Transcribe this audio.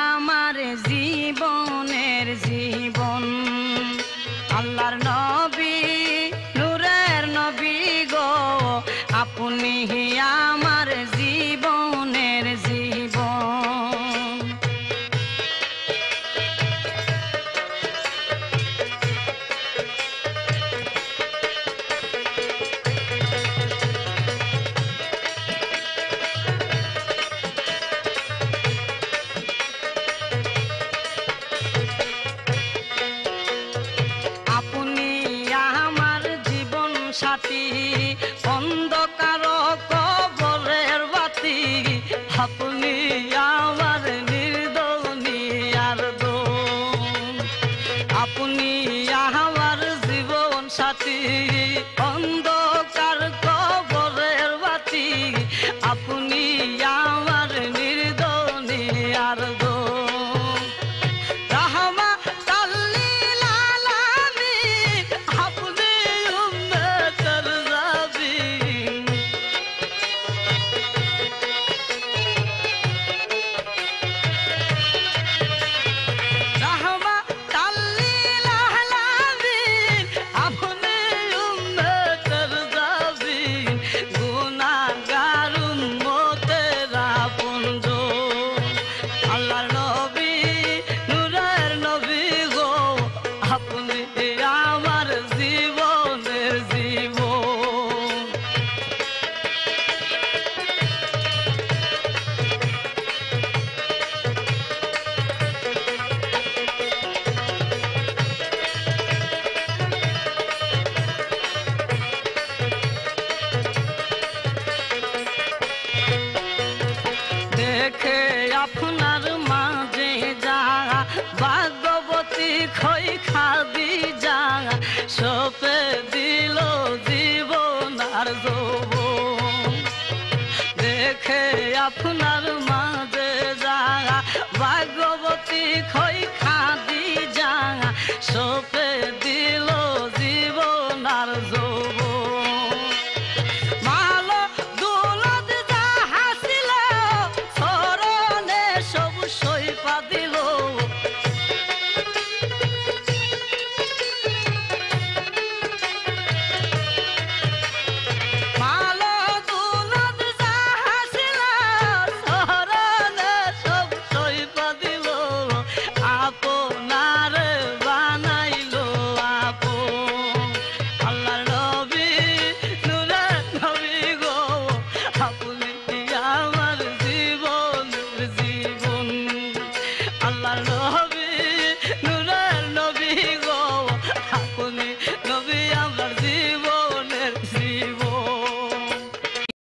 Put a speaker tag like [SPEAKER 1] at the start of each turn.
[SPEAKER 1] আমার জীবনের জীবন আল্লাহর নবী নূরের নবী গো আপনি আমার জীবনের জীবন। সাথী অন্ধকার কবরের বাতি আপনি আমার নির্দনিয়ার দোন আপনি আমার জীবন সাথী অন্ধকার কবরের বাতি আপনি আমার নির্দনিয়ার দোন। দেখে আপনার মাঝে যা ভাগবতী খই খাদি যা সপে দিল জীবন আর যৌবন। দেখে আপনার মাঝে যা ভাগবতী খই খাদি যা সপে দিল জীবন আর যৌবন। আল্লাহর নবী